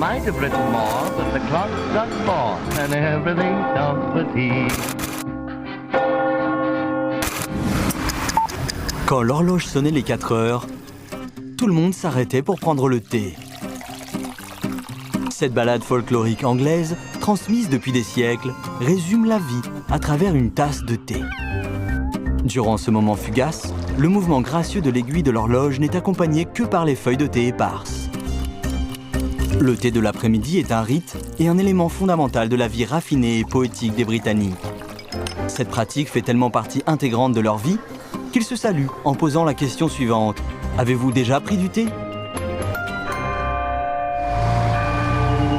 might have written more, but the clock struck 4, and everything stopped for tea. Quand l'horloge sonnait les 4 heures, tout le monde s'arrêtait pour prendre le thé. Cette ballade folklorique anglaise, transmise depuis des siècles, résume la vie à travers une tasse de thé. Durant ce moment fugace, le mouvement gracieux de l'aiguille de l'horloge n'est accompagné que par les feuilles de thé éparses. Le thé de l'après-midi est un rite et un élément fondamental de la vie raffinée et poétique des Britanniques. Cette pratique fait tellement partie intégrante de leur vie qu'ils se saluent en posant la question suivante. Avez-vous déjà pris du thé ?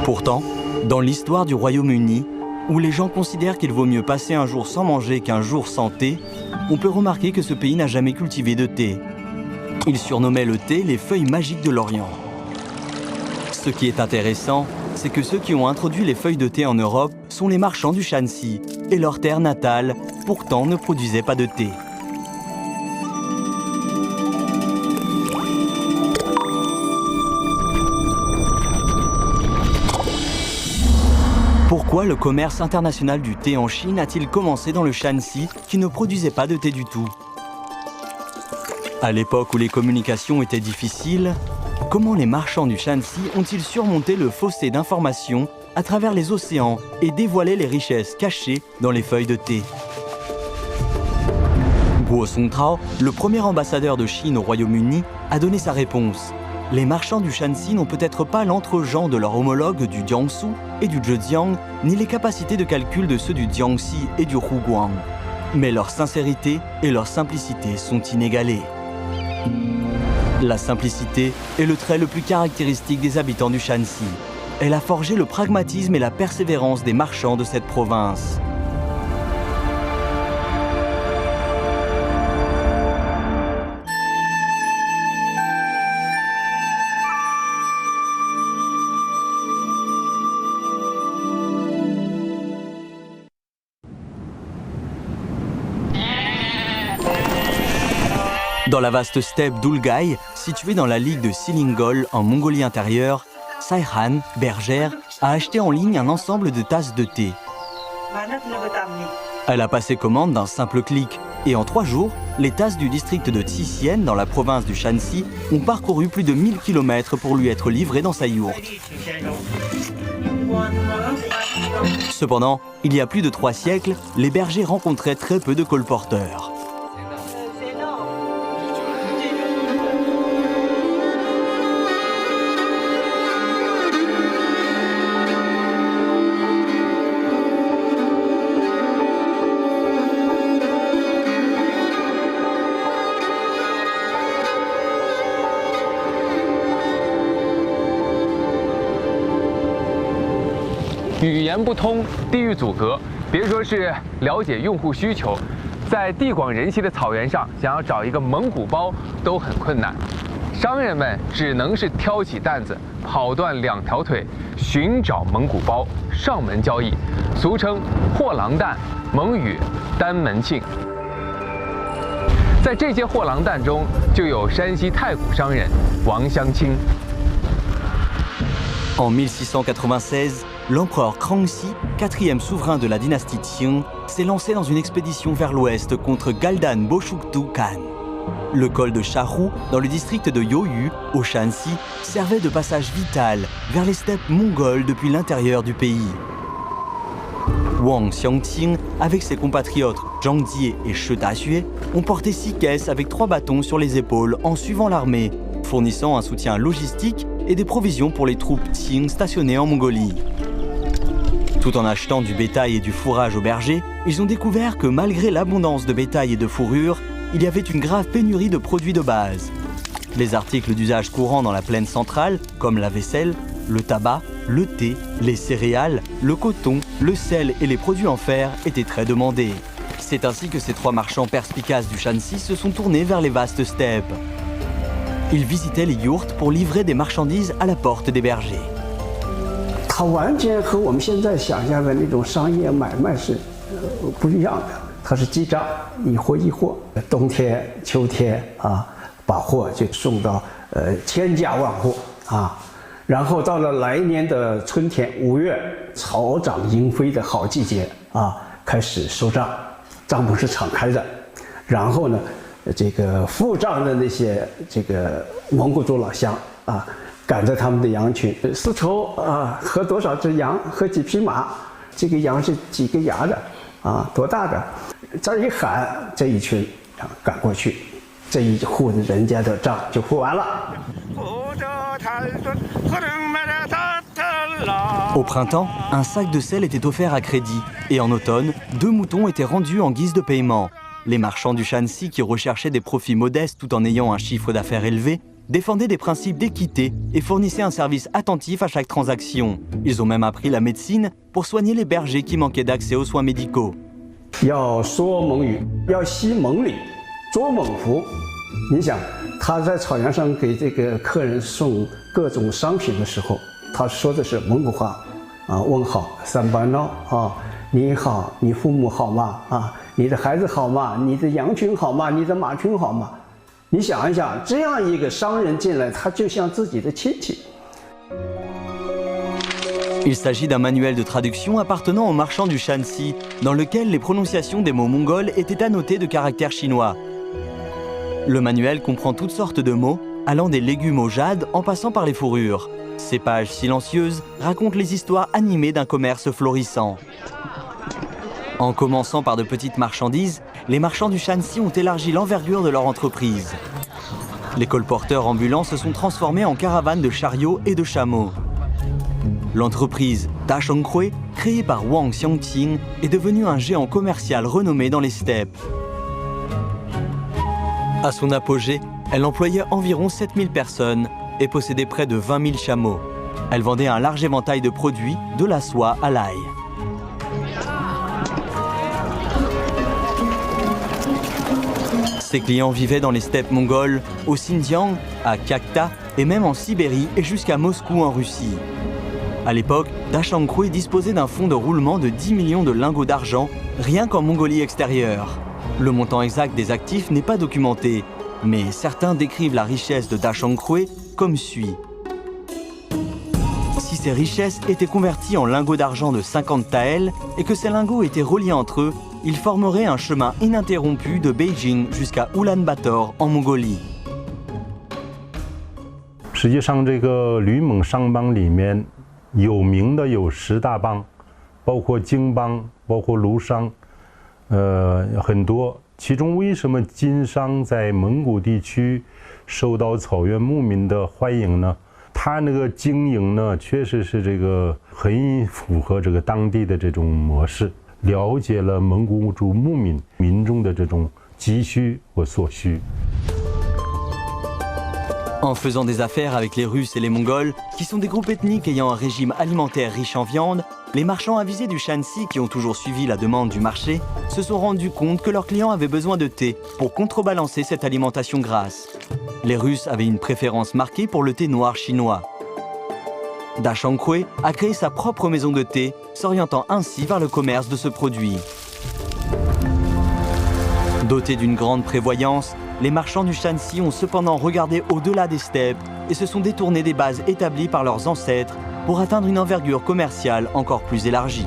Pourtant, dans l'histoire du Royaume-Uni, où les gens considèrent qu'il vaut mieux passer un jour sans manger qu'un jour sans thé, on peut remarquer que ce pays n'a jamais cultivé de thé. Il surnommait le thé les feuilles magiques de l'Orient. Ce qui est intéressant, c'est que ceux qui ont introduit les feuilles de thé en Europe sont les marchands du Swansea, et leur terre natale, pourtant, ne produisait pas de thé. Pourquoi le commerce international du thé en Chine a-t-il commencé dans le Swansea qui ne produisait pas de thé du tout ? À l'époque où les communications étaient difficiles, comment les marchands du Swansea ont-ils surmonté le fossé d'informations à travers les océans et dévoilé les richesses cachées dans les feuilles de thé ? Guo Songtrao, le premier ambassadeur de Chine au Royaume-Uni, a donné sa réponse. Les marchands du Swansea n'ont peut-être pas l'entre-gens de leurs homologues du Jiangsu et du Zhejiang, ni les capacités de calcul de ceux du Jiangxi et du Huguang. Mais leur sincérité et leur simplicité sont inégalées. La simplicité est le trait le plus caractéristique des habitants du Swansea. Elle a forgé le pragmatisme et la persévérance des marchands de cette province. Dans la vaste steppe d'Ulgai, située dans la ligue de Silingol en Mongolie intérieure, Saihan, bergère, a acheté en ligne un ensemble de tasses de thé. Elle a passé commande d'un simple clic et en 3 jours, les tasses du district de Tsisien dans la province du Shanxi ont parcouru plus de 1000 km pour lui être livrées dans sa yourte. Cependant, il y a plus de 3 siècles, les bergers rencontraient très peu de colporteurs. « 语言不通，地域阻隔，别说是了解用户需求，在地广人稀的草原上，想要找一个蒙古包都很困难。商人们只能是挑起担子，跑断2条腿，寻找蒙古包，上门交易，俗称货郎担，蒙语单门庆。在这些货郎担中，就有山西太谷商人王相清。En 1696, l'empereur Krongxi, 4e souverain de la dynastie Qing, s'est lancé dans une expédition vers l'ouest contre Galdan Boshuktu Khan. Le col de Shahu, dans le district de Yoyu, au Shanxi, servait de passage vital vers les steppes mongoles depuis l'intérieur du pays. Wang Xiangqing, avec ses compatriotes Zhang Jie et She Daxue, ont porté 6 caisses avec 3 bâtons sur les épaules en suivant l'armée, fournissant un soutien logistique et des provisions pour les troupes Qing stationnées en Mongolie. Tout en achetant du bétail et du fourrage aux bergers, ils ont découvert que malgré l'abondance de bétail et de fourrure, il y avait une grave pénurie de produits de base. Les articles d'usage courant dans la plaine centrale, comme la vaisselle, le tabac, le thé, les céréales, le coton, le sel et les produits en fer étaient très demandés. C'est ainsi que ces 3 marchands perspicaces du Shanxi se sont tournés vers les vastes steppes. Ils visitaient les yourtes pour livrer des marchandises à la porte des bergers. 它完全和我们现在想象的那种商业买卖是不一样的。它是记账，一货一货，冬天、秋天啊，把货就送到千家万户啊，然后到了来年的春天5月，草长莺飞的好季节啊，开始收帐，帐篷是敞开的。然后呢，这个副帐的那些这个蒙古族老乡啊，赶着他们的羊群，丝绸啊和多少只羊和几匹马，这个羊是几个牙的啊，多大的，这儿一喊，这一群啊赶过去，这一户的人家的帐就铺完了。Au printemps, un sac de sel était offert à crédit, et en automne, 2 moutons étaient rendus en guise de paiement. Les marchands du Shanxi, qui recherchaient des profits modestes tout en ayant un chiffre d'affaires élevé, défendaient des principes d'équité et fournissaient un service attentif à chaque transaction. Ils ont même appris la médecine pour soigner les bergers qui manquaient d'accès aux soins médicaux. 要说蒙语，要吸蒙礼，捉蒙福。你想，他在草原上给这个客人送各种商品的时候，他说的是蒙古话，啊，问好，三班孬啊，你好，你父母好吗？啊，你的孩子好吗？你的羊群好吗？你的马群好吗？你想一想，这样一个商人进来，他就像自己的亲戚。Il s'agit d'un manuel de traduction appartenant aux marchands du Shanxi, dans lequel les prononciations des mots mongols étaient annotées de caractères chinois. Le manuel comprend toutes sortes de mots, allant des légumes au jade en passant par les fourrures. Ces pages silencieuses racontent les histoires animées d'un commerce florissant. En commençant par de petites marchandises, les marchands du Shanxi ont élargi l'envergure de leur entreprise. Les colporteurs ambulants se sont transformés en caravanes de chariots et de chameaux. L'entreprise Dashenghui, créée par Wang Xiangqing, est devenue un géant commercial renommé dans les steppes. À son apogée, elle employait environ 7000 personnes et possédait près de 20 000 chameaux. Elle vendait un large éventail de produits, de la soie à l'ail. Ses clients vivaient dans les steppes mongoles, au Xinjiang, à Kakta et même en Sibérie et jusqu'à Moscou en Russie. À l'époque, Dashenghui disposait d'un fonds de roulement de 10 millions de lingots d'argent, rien qu'en Mongolie extérieure. Le montant exact des actifs n'est pas documenté, mais certains décrivent la richesse de Dashenghui comme suit. Si ces richesses étaient converties en lingots d'argent de 50 taels et que ces lingots étaient reliés entre eux, ils formeraient un chemin ininterrompu de Beijing jusqu'à Ulaanbaatar en Mongolie. 实际上，这个吕蒙商帮里面有名的有10大帮，包括京帮，包括卢商，很多。其中为什么金商在蒙古地区受到草原牧民的欢迎呢？他那个经营呢，确实是这个很符合这个当地的这种模式，了解了蒙古族牧民众的这种急需和所需。 En faisant des affaires avec les Russes et les Mongols, qui sont des groupes ethniques ayant un régime alimentaire riche en viande, les marchands avisés du Shanxi qui ont toujours suivi la demande du marché se sont rendus compte que leurs clients avaient besoin de thé pour contrebalancer cette alimentation grasse. Les Russes avaient une préférence marquée pour le thé noir chinois. Dashenghui a créé sa propre maison de thé, s'orientant ainsi vers le commerce de ce produit. Dotés d'une grande prévoyance, les marchands du Shanxi ont cependant regardé au-delà des steppes et se sont détournés des bases établies par leurs ancêtres pour atteindre une envergure commerciale encore plus élargie.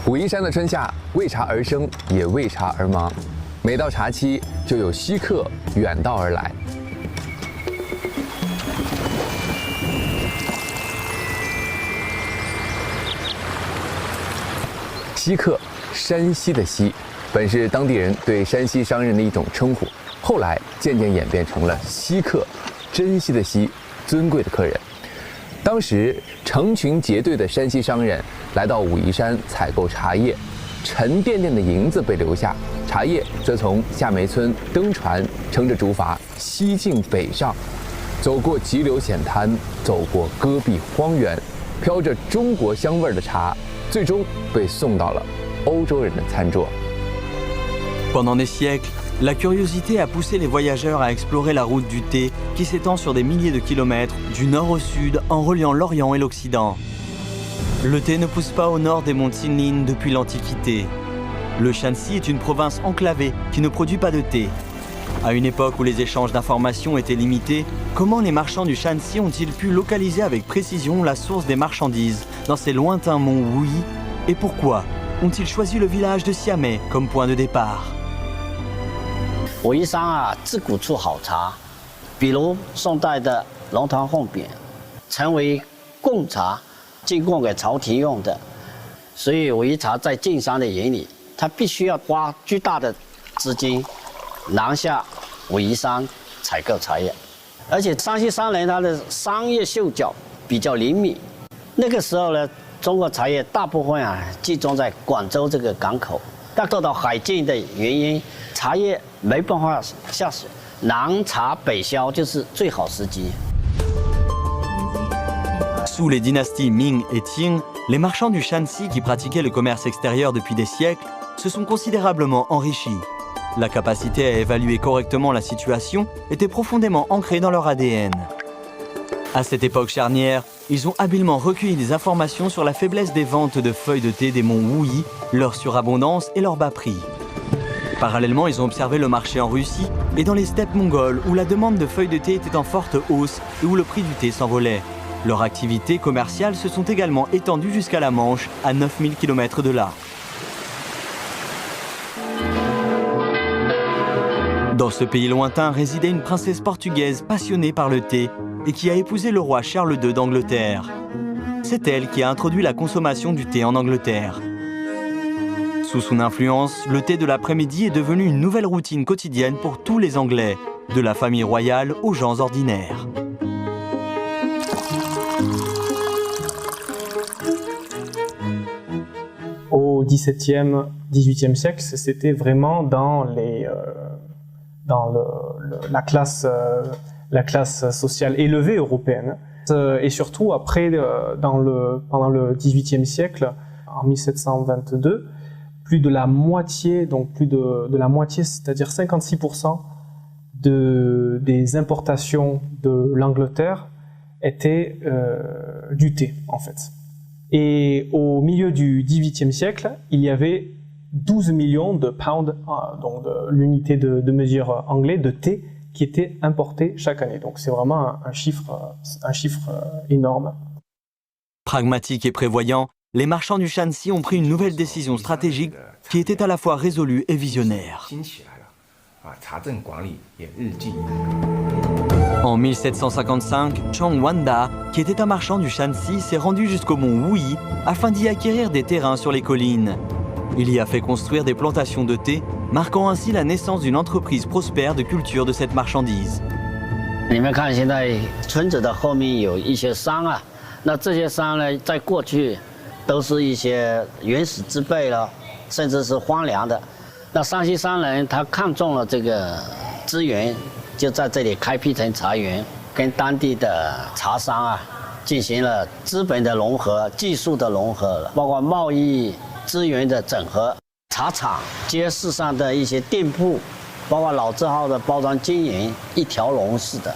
武夷山的春夏为茶而生，也为茶而忙。每到茶期，就有稀客远道而来。稀客，山西的西，本是当地人对山西商人的一种称呼，后来渐渐演变成了稀客，珍惜的稀，尊贵的客人。当时成群结队的山西商人来到武夷山采购茶叶，沉甸甸的银子被留下，茶叶则从夏梅村登船，乘着竹筏西进北上，走过急流险滩，走过戈壁荒原，飘着中国香味的茶，最终被送到了欧洲人的餐桌。 Pendant des siècles, la curiosité a poussé les voyageurs à explorer la route du thé qui s'étend sur des milliers de kilomètres du nord au sud en reliant l'Orient et l'Occident. Le thé ne pousse pas au nord des monts Qinlin depuis l'Antiquité. Le Shanxi est une province enclavée qui ne produit pas de thé. À une époque où les échanges d'informations étaient limités, comment les marchands du Shanxi ont-ils pu localiser avec précision la source des marchandises dans ces lointains monts Wuyi? Et pourquoi ont-ils choisi le village de Xiamen comme point de départ? 武夷山啊，自古出好茶，比如宋代的龙潭凤扁，成为贡茶，进贡给朝廷用的。所以武夷茶在晋商的眼里，他必须要花巨大的资金南下武夷山采购茶叶，而且山西商人他的商业嗅觉比较灵敏。那个时候呢，中国茶叶大部分啊集中在广州这个港口。 但受到海禁的原因，茶叶没办法下水，南茶北销就是最好时机。 Sous les dynasties Ming et Qing, les marchands du Shanxi qui pratiquaient le commerce extérieur depuis des siècles se sont considérablement enrichis. La capacité à évaluer correctement la situation était profondément ancrée dans leur ADN. À cette époque charnière, ils ont habilement recueilli des informations sur la faiblesse des ventes de feuilles de thé des monts Wuyi, leur surabondance et leur bas prix. Parallèlement, ils ont observé le marché en Russie et dans les steppes mongoles où la demande de feuilles de thé était en forte hausse et où le prix du thé s'envolait. Leurs activités commerciales se sont également étendues jusqu'à la Manche, à 9000 km de là. Dans ce pays lointain résidait une princesse portugaise passionnée par le thé et qui a épousé le roi Charles II d'Angleterre. C'est elle qui a introduit la consommation du thé en Angleterre. Sous son influence, le thé de l'après-midi est devenu une nouvelle routine quotidienne pour tous les Anglais, de la famille royale aux gens ordinaires. Au XVIIe, XVIIIe siècle, c'était vraiment dans la classe sociale élevée européenne. Et surtout après, pendant le XVIIIe siècle, en 1722, plus de la moitié, c'est-à-dire 56% des importations de l'Angleterre étaient du thé, en fait. Et au milieu du XVIIIe siècle, il y avait 12 millions de pounds, donc de l'unité de mesure anglais, de thé qui étaient importés chaque année. Donc c'est vraiment un chiffre énorme. Pragmatiques et prévoyants, les marchands du Shanxi ont pris une nouvelle décision stratégique qui était à la fois résolue et visionnaire. En 1755, Chong Wanda, qui était un marchand du Shanxi, s'est rendu jusqu'au mont Wuyi afin d'y acquérir des terrains sur les collines. Il y a fait construire des plantations de thé, marquant ainsi la naissance d'une entreprise prospère de culture de cette marchandise. 你们看，现在村子的后面有一些山啊，那这些山呢，在过去都是一些原始植被了，甚至是荒凉的。那山西商人他看中了这个资源，就在这里开辟成茶园，跟当地的茶商啊进行了资本的融合、技术的融合，包括贸易资源的整合。茶厂、街市上的一些店铺，包括老字号的包装经营，一条龙式的。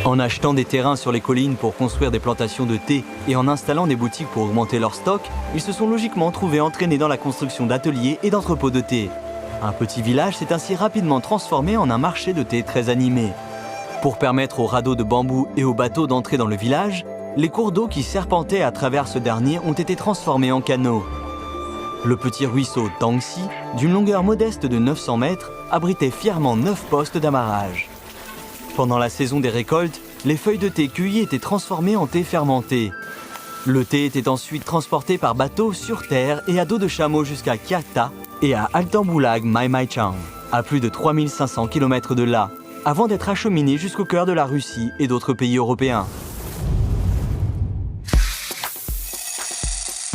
En achetant des terrains sur les collines pour construire des plantations de thé et en installant des boutiques pour augmenter leur stock, ils se sont logiquement trouvés entraînés dans la construction d'ateliers et d'entrepôts de thé. Un petit village s'est ainsi rapidement transformé en un marché de thé très animé. Pour permettre aux radeaux de bambou et aux bateaux d'entrer dans le village, les cours d'eau qui serpentaient à travers ce dernier ont été transformés en canaux. Le petit ruisseau Tangxi, d'une longueur modeste de 900 mètres, abritait fièrement 9 postes d'amarrage. Pendant la saison des récoltes, les feuilles de thé cueillies étaient transformées en thé fermenté. Le thé était ensuite transporté par bateau sur terre et à dos de chameau jusqu'à Kiata et à Altambulag Mai Mai Chang, à plus de 3500 km de là, avant d'être acheminé jusqu'au cœur de la Russie et d'autres pays européens.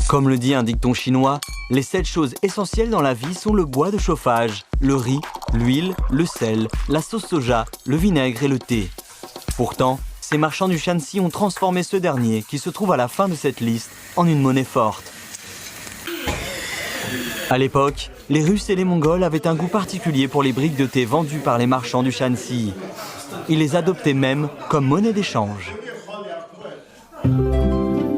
Comme le dit un dicton chinois, les 7 choses essentielles dans la vie sont le bois de chauffage, le riz, l'huile, le sel, la sauce soja, le vinaigre et le thé. Pourtant, ces marchands du Shanxi ont transformé ce dernier, qui se trouve à la fin de cette liste, en une monnaie forte. À l'époque, les Russes et les Mongols avaient un goût particulier pour les briques de thé vendues par les marchands du Shanxi. Ils les adoptaient même comme monnaie d'échange.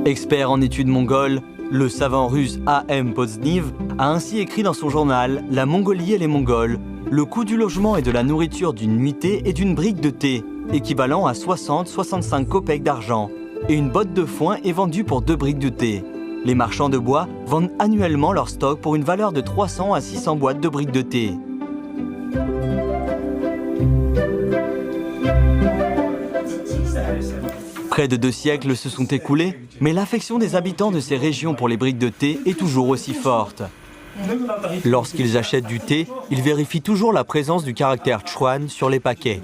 Expert en études mongoles, le savant russe A.M. Pozniv a ainsi écrit dans son journal « La Mongolie et les Mongols, le coût du logement et de la nourriture d'une nuitée et d'une brique de thé, équivalent à 60-65 kopecks d'argent, et une botte de foin est vendue pour 2 briques de thé. Les marchands de bois vendent annuellement leur stock pour une valeur de 300 à 600 boîtes de briques de thé. Près de 2 siècles se sont écoulés, mais l'affection des habitants de ces régions pour les briques de thé est toujours aussi forte. Lorsqu'ils achètent du thé, ils vérifient toujours la présence du caractère Chuan sur les paquets.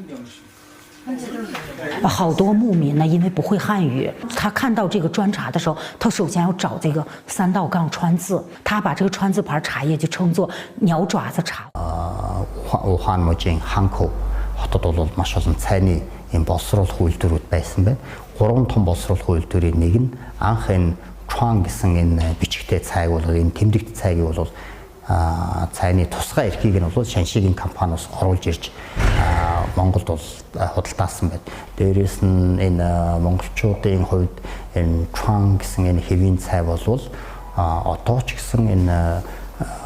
好多牧民呢，因为不会汉语，他看到这个砖茶的时候，他首先要找这个3道杠川字，他把这个川字牌茶叶就称作鸟爪子茶。Ухаан мужийн ханко хотод бол маш олон цайны юм боловсруулах үйлдвэрүүд байсан байна. 3 том боловсруулах үйлдвэрийн нэг нь анх энэ Chuan гэсэн энэ бичгтэй цайг бол энэ тэмдэгт цайгийг бол цайны тусгай эрхийг нь бол Шаншигийн компаниас оруулж ирж Монголд бол худалдаасан байна. Дээрээс нь энэ монголчуудын хувьд энэ Chuan гэсэн энэ хэвийн цай бол одоо ч гэсэн энэ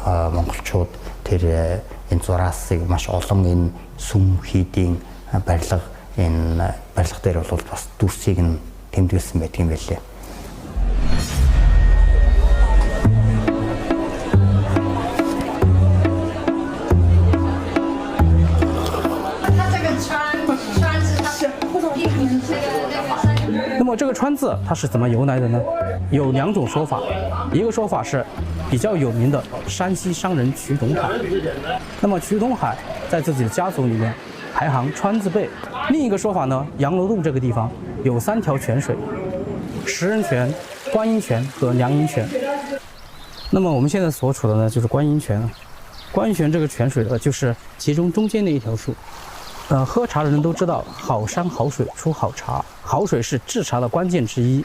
монголчууд тэр энэ зураасыг маш олон энэ сүм хийдийн барилга энэ барилга дээр бол бас дүрсийг нь тэмдэглэсэн байдаг юм байлээ. 那么这个川字它是怎么由来的呢？有2种说法，一个说法是比较有名的山西商人瞿东海，那么瞿东海在自己的家族里面排行川字辈。另一个说法呢，杨楼洞这个地方有3条泉水，食人泉、观音泉和凉阴泉。那么我们现在所处的呢就是观音泉，观音泉这个泉水呢就是其中中间的一条树。 喝茶的人都知道，好山好水出好茶，好水是制茶的关键之一。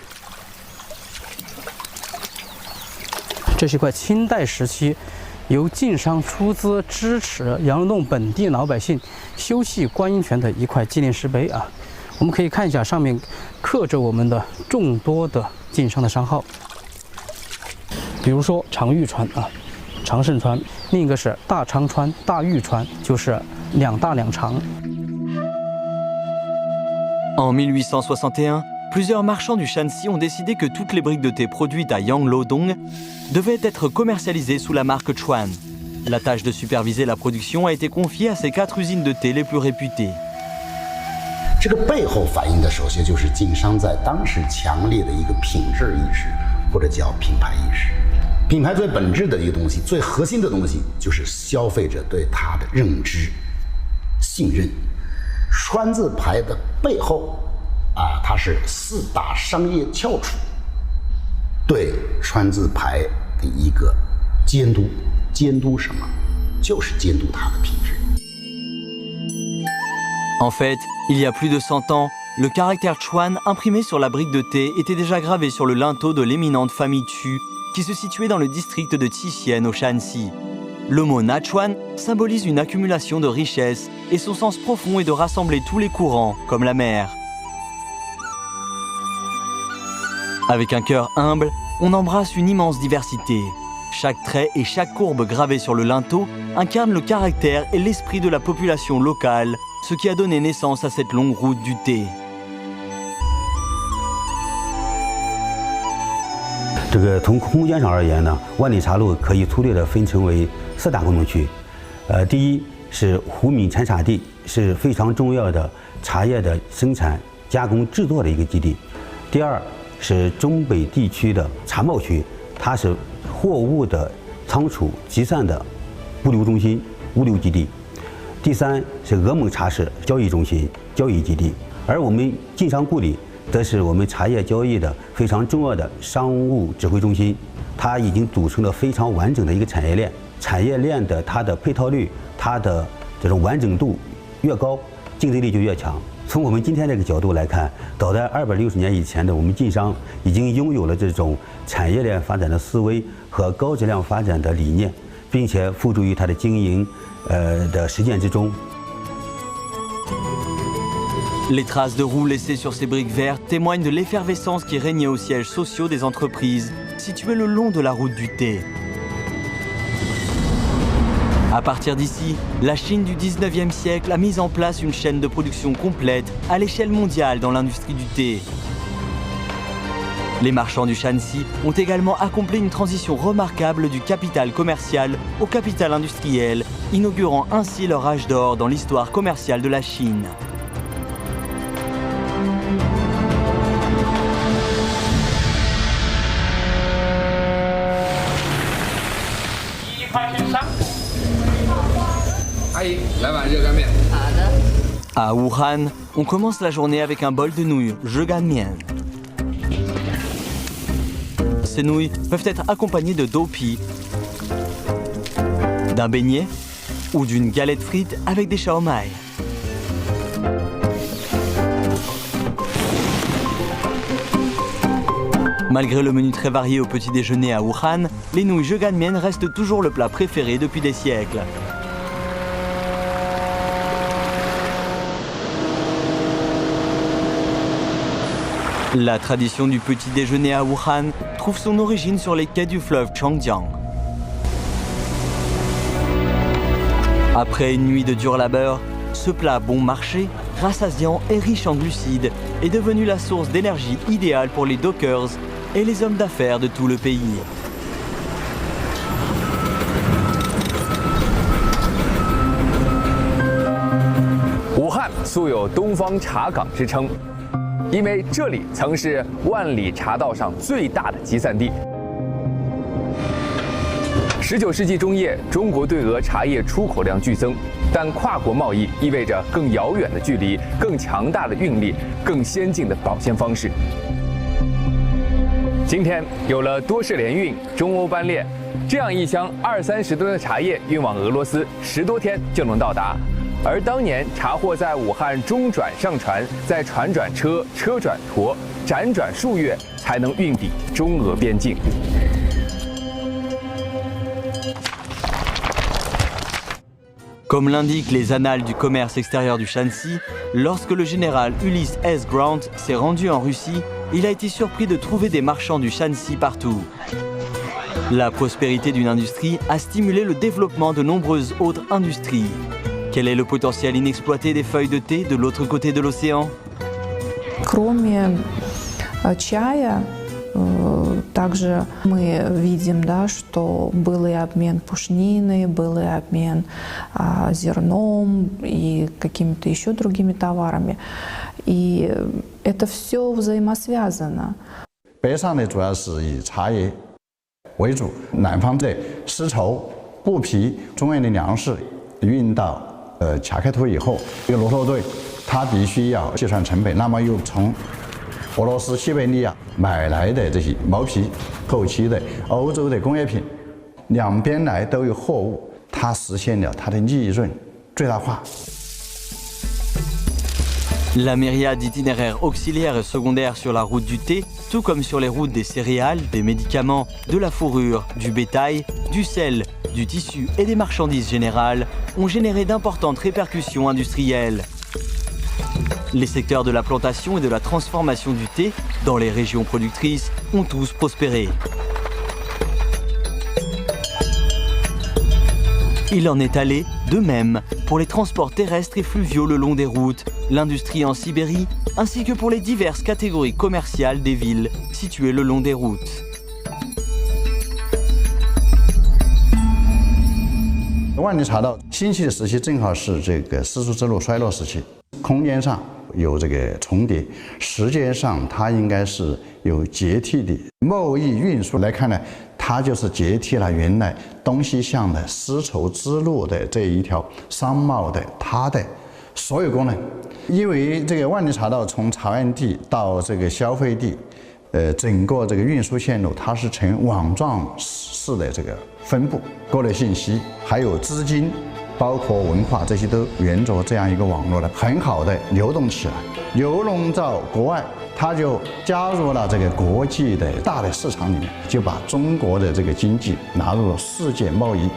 这是一块清代时期由晋商出资支持杨楼洞本地老百姓修葺观音泉的一块纪念石碑啊。我们可以看一下，上面刻着我们的众多的晋商的商号，比如说长玉川啊、长盛川，另一个是大长川、大玉川，就是2大2长。 En 1861, plusieurs marchands du Shanxi ont décidé que toutes les briques de thé produites à Yanglodong devaient être commercialisées sous la marque Chuan. La tâche de superviser la production a été confiée à ces 4 usines de thé les plus réputées. 这个背后反映的首先就是晋商在当时强烈的一个品质意识，或者叫品牌意识。品牌最本质的一个东西，最核心的东西就是消费者对它的认知、信任。 川字牌的背后，它是4大商业翘楚对川字牌的一个监督。监督什么？就是监督它的品质。En fait, il y a plus de 100 ans, le caractère Chuan imprimé sur la brique de thé était déjà gravé sur le linteau de l'éminente famille Chu, qui se situait dans le district de Qixien au Shanxi. Le mot Nachuan symbolise une accumulation de richesses et son sens profond est de rassembler tous les courants, comme la mer. Avec un cœur humble, on embrasse une immense diversité. Chaque trait et chaque courbe gravée sur le linteau incarnent le caractère et l'esprit de la population locale, ce qui a donné naissance à cette longue route du thé. 这个从空间上而言呢，万里茶路可以粗略地分成为4大功能区。第一是湖闽产茶地，是非常重要的茶叶的生产、加工、制作的一个基地。第二是中北地区的茶贸区，它是货物的仓储集散的物流中心、物流基地。第三是鹅蒙茶市交易中心、交易基地。而我们晋商故里，则是我们茶叶交易的非常重要的商务指挥中心，它已经组成了非常完整的一个产业链。产业链的它的配套率、它的这种完整度越高，竞争力就越强。从我们今天这个角度来看，早在260年以前的我们晋商已经拥有了这种产业链发展的思维和高质量发展的理念，并且付诸于它的经营的实践之中。Les traces de roues laissées sur ces briques vertes témoignent de l'effervescence qui régnait aux sièges sociaux des entreprises situées le long de la route du thé. À partir d'ici, la Chine du 19e siècle a mis en place une chaîne de production complète à l'échelle mondiale dans l'industrie du thé. Les marchands du Shanxi ont également accompli une transition remarquable du capital commercial au capital industriel, inaugurant ainsi leur âge d'or dans l'histoire commerciale de la Chine. À Wuhan, on commence la journée avec un bol de nouilles, zheganmian. Ces nouilles peuvent être accompagnées de doupi, d'un beignet ou d'une galette frite avec des shaomai. Malgré le menu très varié au petit déjeuner à Wuhan, les nouilles zheganmian restent toujours le plat préféré depuis des siècles. La tradition du petit déjeuner à Wuhan trouve son origine sur les quais du fleuve Changjiang. Après une nuit de dur labeur, ce plat bon marché, rassasiant et riche en glucides, est devenu la source d'énergie idéale pour les dockers et les hommes d'affaires de tout le pays. 武汉素有东方茶港之称，因为这里曾是万里茶道上最大的集散地。19世纪中叶，中国对俄茶叶出口量剧增，但跨国贸易意味着更遥远的距离、更强大的运力、更先进的保鲜方式。今天有了多式联运、中欧班列，这样一箱20-30吨的茶叶运往俄罗斯10多天就能到达。而当年茶货在武汉中转上船，再船转车，车转驼，辗转数月才能运抵中俄边境。Comme l'indiquent les annales du commerce extérieur du Shanxi, lorsque le général Ulysses S. Grant s'est rendu en Russie, il a été surpris de trouver des marchands du Shanxi partout. La prospérité d'une industrie a stimulé le développement de nombreuses autres industries. Quel est le potentiel inexploité des feuilles de thé de l'autre côté de l'océan? Кроме чая, также мы видим, да, что был и обмен пушниной, был и обмен зерном и какими-то еще другими товарами. И это все взаимосвязано. 北上呢，主要是以茶叶为主，南方的丝绸、布匹、中原的粮食运到恰开图以后，这个骆驼队它必须要计算成本，那么又从俄罗斯、西伯利亚买来的这些毛皮，后期的欧洲的工业品，两边来都有货物，它实现了它的利润最大化。 La myriade d'itinéraires auxiliaires et secondaires sur la route du thé, tout comme sur les routes des céréales, des médicaments, de la fourrure, du bétail, du sel, du tissu et des marchandises générales, ont généré d'importantes répercussions industrielles. Les secteurs de la plantation et de la transformation du thé, dans les régions productrices, ont tous prospéré. Il en est allé de même pour les transports terrestres et fluviaux le long des routes, l'industrie en Sibérie, ainsi que pour les diverses catégories commerciales des villes situées le long des routes. 万里茶道兴起的时期正好是这个丝绸之路衰落时期，空间上有这个重叠，时间上它应该是有接替的。贸易运输来看呢，它就是接替了原来东西向的丝绸之路的这一条商贸的它的所有功能。因为这个万里茶道从茶园地到这个消费地，整个这个运输线路它是呈网状式的这个分布，各类信息还有资金，包括文化这些都沿着这样一个网络呢，很好的流动起来，流动到国外，它就加入了这个国际的大的市场里面，就把中国的这个经济纳入了世界贸易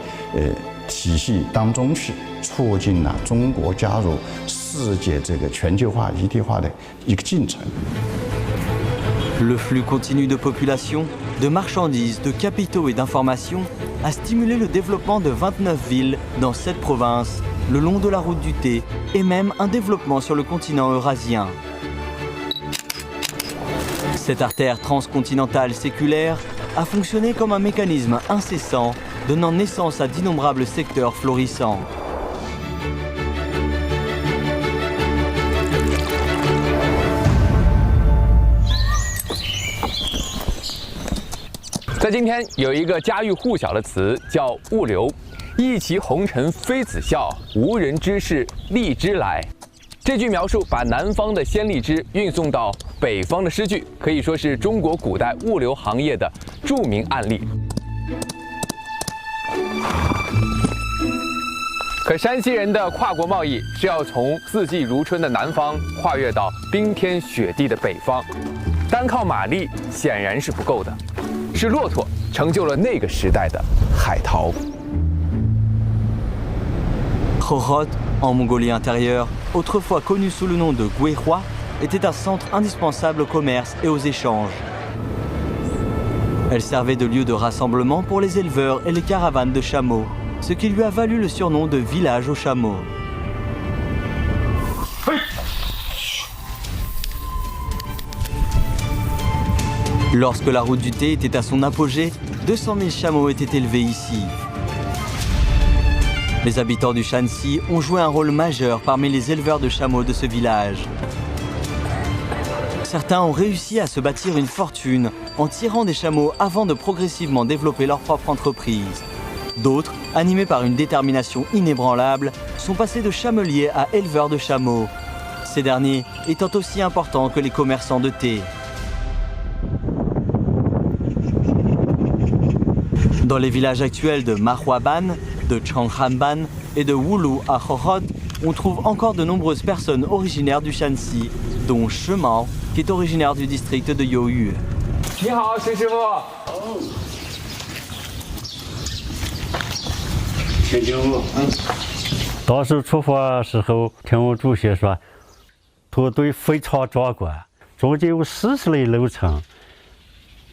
体系当中去，促进了中国加入世界这个全球化一体化的一个进程。Le flux continu de population, de marchandises, de capitaux et d'informations a stimulé le développement de 29 villes dans 7 provinces, le long de la route du thé, et même un développement sur le continent eurasien. Cette artère transcontinentale séculaire a fonctionné comme un mécanisme incessant, donnant naissance à d'innombrables secteurs florissants. 在今天有一个家喻户晓的词叫物流，一骑红尘妃子笑，无人知是荔枝来。这句描述把南方的鲜荔枝运送到北方的诗句，可以说是中国古代物流行业的著名案例。可山西人的跨国贸易是要从四季如春的南方跨越到冰天雪地的北方，单靠马力显然是不够的。 是骆驼成就了那个时代的海淘。Khorod, en Mongolie intérieure, autrefois connu sous le nom de Guehua, était un centre indispensable au commerce et aux échanges. Elle servait de lieu de rassemblement pour les éleveurs et les caravanes de chameaux, ce qui lui a valu le surnom de village aux chameaux. Lorsque la route du thé était à son apogée, 200 000 chameaux étaient élevés ici. Les habitants du Shanxi ont joué un rôle majeur parmi les éleveurs de chameaux de ce village. Certains ont réussi à se bâtir une fortune en tirant des chameaux avant de progressivement développer leur propre entreprise. D'autres, animés par une détermination inébranlable, sont passés de chameliers à éleveurs de chameaux, ces derniers étant aussi importants que les commerçants de thé. Dans les villages actuels de Mahuaban, de Changhanban et de Wulu à Khorod, on trouve encore de nombreuses personnes originaires du Shanxi, dont Shemao, qui est originaire du district de Youyu. 你好，石师傅。陈师傅，当时出发时候，听我主席说，团队非常壮观，中间有40里路程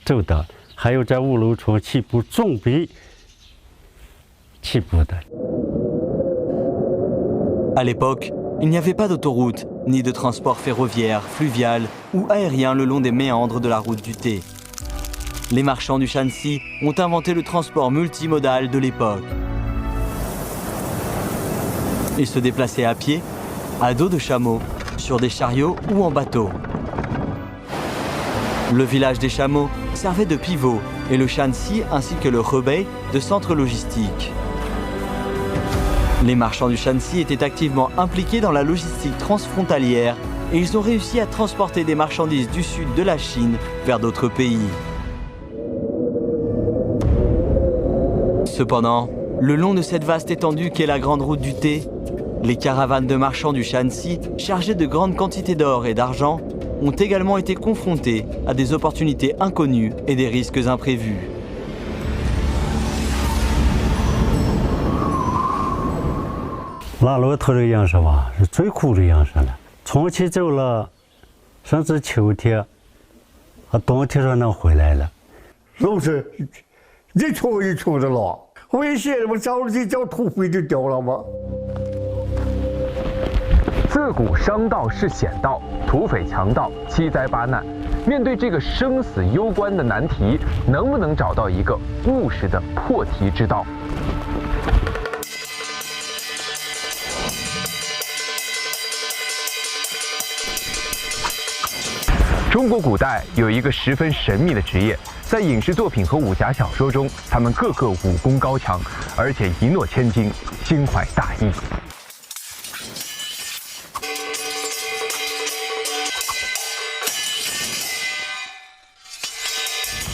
走的。 还有在五路从起步准备起步的。À l'époque, il n'y avait pas d'autoroute, ni de transport ferroviaire, fluvial ou aérien le long des méandres de la route du thé. Les marchands du Shanxi ont inventé le transport multimodal de l'époque. Ils se déplaçaient à pied, à dos de chameau, sur des chariots ou en bateau. Le village des chameaux servait de pivot et le Shanxi ainsi que le Hebei de centre logistique. Les marchands du Shanxi étaient activement impliqués dans la logistique transfrontalière et ils ont réussi à transporter des marchandises du sud de la Chine vers d'autres pays. Cependant, le long de cette vaste étendue qu'est la grande route du thé, les caravanes de marchands du Shanxi chargés de grandes quantités d'or et d'argent ont également été confrontés à des opportunités inconnues et des risques imprévus.拉骆驼的样式吧，是最苦的样式了。从起走了，甚至秋天和冬天上能回来了。都是一群一群的拉，危险了嘛，着了急，脚土灰就掉了嘛。 自古商道是险道，土匪强盗七灾八难。面对这个生死攸关的难题，能不能找到一个务实的破题之道？中国古代有一个十分神秘的职业，在影视作品和武侠小说中，他们个个武功高强，而且一诺千金，心怀大义。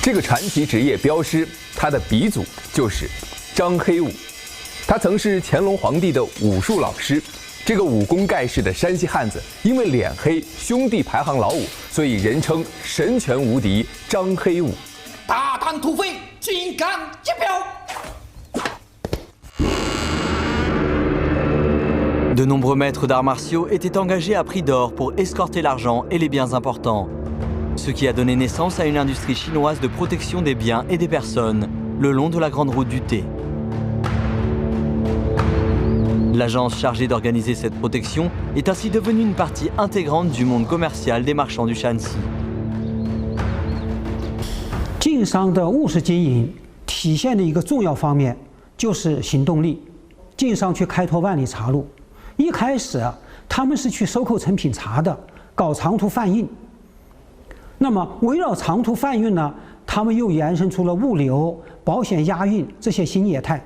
这个传奇职业镖师，他的鼻祖就是张黑武，他曾是乾隆皇帝的武术老师。这个武功盖世的山西汉子，因为脸黑，兄弟排行老五，所以人称神拳无敌张黑武。大唐土匪，金刚接镖。 De nombreux maîtres d'arts martiaux étaient engagés à prix d'or pour escorter l'argent et les biens importants, ce qui a donné naissance à une industrie chinoise de protection des biens et des personnes le long de la grande route du thé. L'agence chargée d'organiser cette protection est ainsi devenue une partie intégrante du monde commercial des marchands du Shanxi. 晋商的务实经营体现的一个重要方面就是行动力。晋商去开拓万里茶路，一开始他们是去收购成品茶的，搞长途贩运。那么围绕长途贩运呢，他们又延伸出了物流、保险押运这些新业态。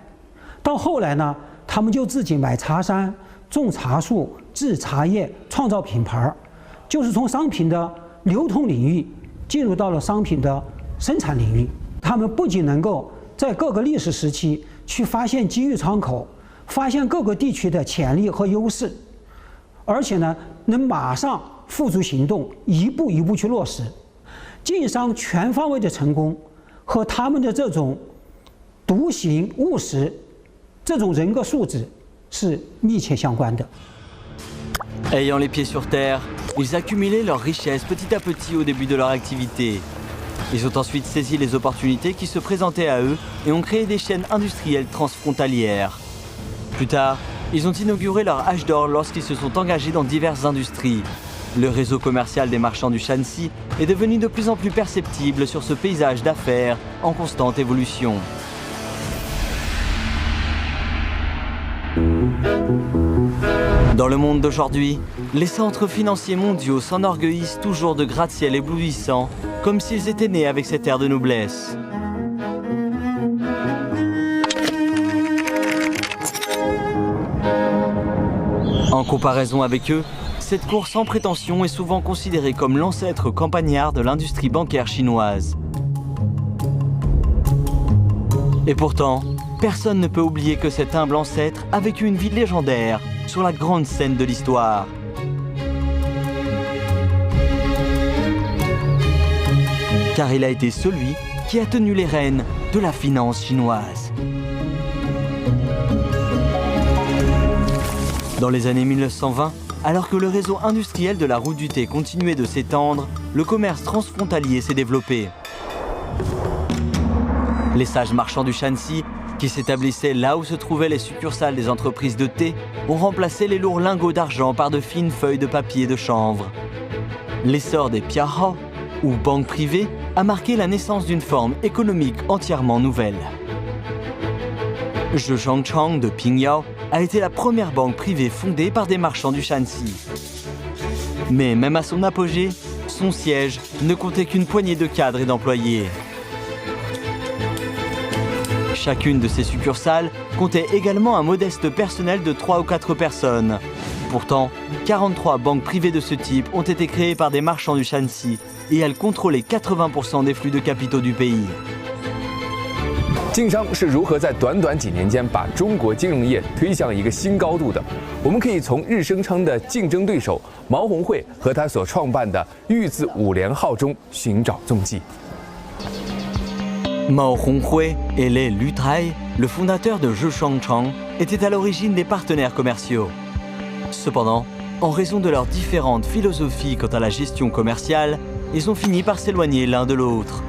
到后来呢，他们就自己买茶山、种茶树、制茶叶，创造品牌，就是从商品的流通领域进入到了商品的生产领域。他们不仅能够在各个历史时期去发现机遇窗口，发现各个地区的潜力和优势，而且呢，能马上付诸行动，一步一步去落实。晋商全方位的成功和他们的这种独行务实、这种人格素质是密切相关的。Ayant les pieds sur terre, ils accumulaient leurs richesses petit à petit au début de leur activité. Ils ont ensuite saisi les opportunités qui se présentaient à eux et ont créé des chaînes industrielles transfrontalières. Plus tard, ils ont inauguré leur âge d'or lorsqu'ils se sont engagés dans diverses industries. Le réseau commercial des marchands du Shanxi est devenu de plus en plus perceptible sur ce paysage d'affaires en constante évolution. Dans le monde d'aujourd'hui, les centres financiers mondiaux s'enorgueillissent toujours de gratte-ciel éblouissants, comme s'ils étaient nés avec cet air de noblesse. En comparaison avec eux, cette cour sans prétention est souvent considérée comme l'ancêtre campagnard de l'industrie bancaire chinoise. Et pourtant, personne ne peut oublier que cet humble ancêtre a vécu une vie légendaire sur la grande scène de l'histoire. Car il a été celui qui a tenu les rênes de la finance chinoise. Dans les années 1920, alors que le réseau industriel de la route du thé continuait de s'étendre, le commerce transfrontalier s'est développé. Les sages marchands du Shanxi, qui s'établissaient là où se trouvaient les succursales des entreprises de thé, ont remplacé les lourds lingots d'argent par de fines feuilles de papier de chanvre. L'essor des piahao, ou banques privées, a marqué la naissance d'une forme économique entièrement nouvelle. Zheshangchang de Pingyao a été la première banque privée fondée par des marchands du Shanxi. Mais même à son apogée, son siège ne comptait qu'une poignée de cadres et d'employés. Chacune de ces succursales comptait également un modeste personnel de 3 ou 4 personnes. Pourtant, 43 banques privées de ce type ont été créées par des marchands du Shanxi et elles contrôlaient 80% des flux de capitaux du pays. 晋商是如何在短短几年间把中国金融业推向一个新高度的？我们可以从日声称的竞争对手毛鸿荟和他所创办的玉字五连号中寻找踪迹。Mao Honghui et Lei Lutai, le fondateur de Zheshangchang, étaient à l'origine des partenaires commerciaux. Cependant, en raison de leurs différentes philosophies quant à la gestion commerciale, ils ont fini par s'éloigner l'un de l'autre.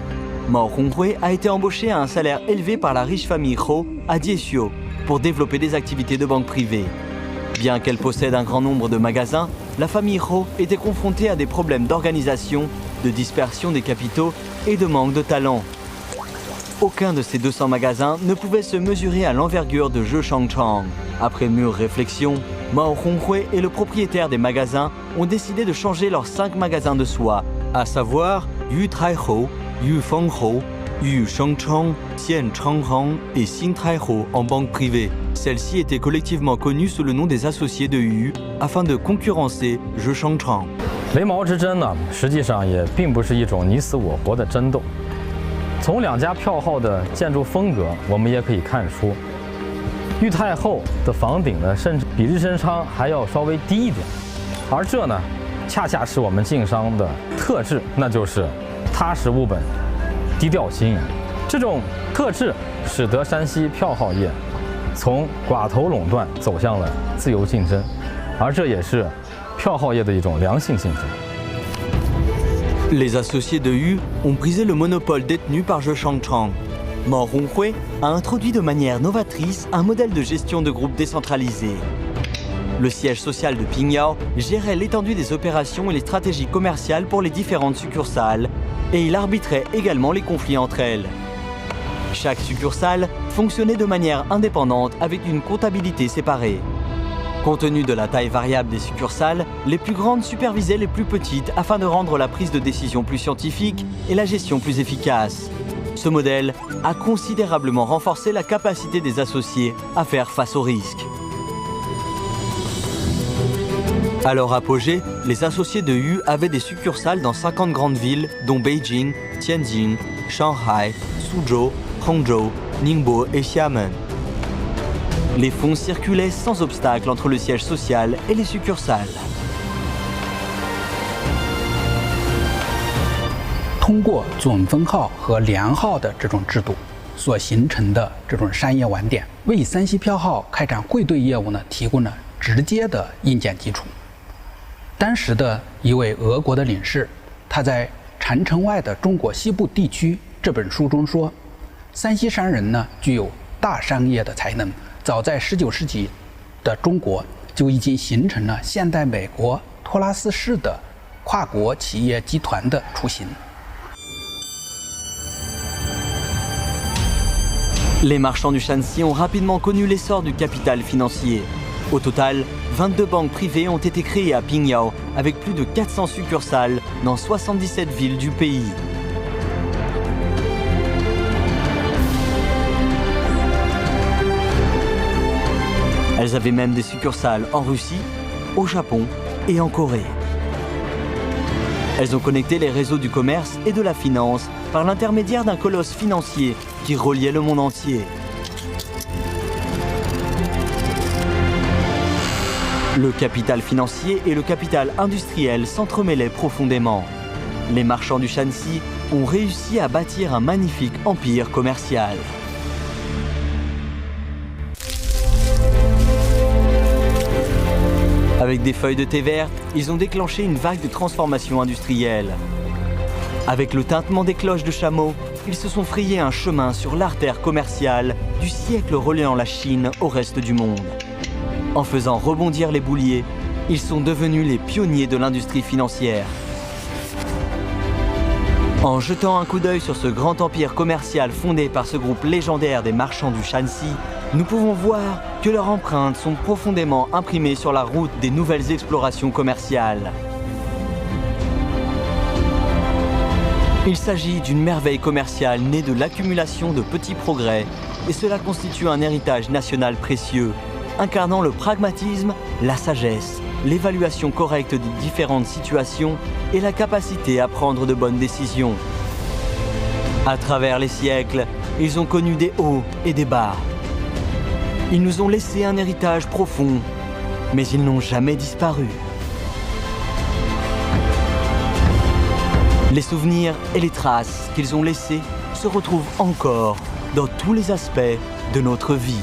Mao Honghui a été embauché à un salaire élevé par la riche famille Hou à Dieshio pour développer des activités de banque privée. Bien qu'elle possède un grand nombre de magasins, la famille Hou était confrontée à des problèmes d'organisation, de dispersion des capitaux et de manque de talent. Aucun de ces 200 magasins ne pouvait se mesurer à l'envergure de Zheshangchang. Après mûre réflexion, Mao Honghui et le propriétaire des magasins ont décidé de changer leurs 5 magasins de soie, à savoir Yu Taihou, Yu Fenghou, Yu Shengcheng, Tian Changhang et Xin Taihou en banque privée. Celles-ci étaient collectivement connues sous le nom des associés de Yu afin de concurrencer Zheshangchang. 雷毛之争呢，实际上也并不是一种你死我活的争斗。从两家票号的建筑风格，我们也可以看出，裕太后的房顶呢，甚至比日升昌还要稍微低一点，而这呢，恰恰是我们晋商的特质，那就是踏实务本、低调新颖。这种特质使得山西票号业从寡头垄断走向了自由竞争，而这也是票号业的一种良性竞争。Les associés de Yu ont brisé le monopole détenu par Zhe Shangchang. Mao Honghui a introduit de manière novatrice un modèle de gestion de groupe décentralisé. Le siège social de Pingyao gérait l'étendue des opérations et les stratégies commerciales pour les différentes succursales, et il arbitrait également les conflits entre elles. Chaque succursale fonctionnait de manière indépendante avec une comptabilité séparée. Compte tenu de la taille variable des succursales, les plus grandes supervisaient les plus petites afin de rendre la prise de décision plus scientifique et la gestion plus efficace. Ce modèle a considérablement renforcé la capacité des associés à faire face aux risques. À leur apogée, les associés de Yu avaient des succursales dans 50 grandes villes, dont Beijing, Tianjin, Shanghai, Suzhou, Hangzhou, Ningbo et Xiamen. Les fonds circulaient sans obstacle entre le siège social et les succursales. 通过总分号和连号的这种制度所形成的这种商业网点，为山西票号开展汇兑业务呢提供了直接的硬件基础。当时的一位俄国的领事，他在《长城外的中国西部地区》这本书中说，山西商人呢具有大商业的才能。早在19世纪的中国就已经形成了现代美国托拉斯式的跨国企业集团的雏形。Les marchands du Shanxi ont rapidement connu l'essor du capital financier. Au total, 22 banques privées ont été créées à Pingyao, avec plus de 400 succursales dans 77 villes du pays. Elles avaient même des succursales en Russie, au Japon et en Corée. Elles ont connecté les réseaux du commerce et de la finance par l'intermédiaire d'un colosse financier qui reliait le monde entier. Le capital financier et le capital industriel s'entremêlaient profondément. Les marchands du Shanxi ont réussi à bâtir un magnifique empire commercial. Avec des feuilles de thé vertes, ils ont déclenché une vague de transformation industrielle. Avec le tintement des cloches de chameau, ils se sont frayés un chemin sur l'artère commerciale du siècle reliant la Chine au reste du monde. En faisant rebondir les bouliers, ils sont devenus les pionniers de l'industrie financière. En jetant un coup d'œil sur ce grand empire commercial fondé par ce groupe légendaire des marchands du Shanxi, nous pouvons voir que leurs empreintes sont profondément imprimées sur la route des nouvelles explorations commerciales. Il s'agit d'une merveille commerciale née de l'accumulation de petits progrès, et cela constitue un héritage national précieux, incarnant le pragmatisme, la sagesse, l'évaluation correcte des différentes situations et la capacité à prendre de bonnes décisions. À travers les siècles, ils ont connu des hauts et des bas. Ils nous ont laissé un héritage profond, mais ils n'ont jamais disparu. Les souvenirs et les traces qu'ils ont laissés se retrouvent encore dans tous les aspects de notre vie.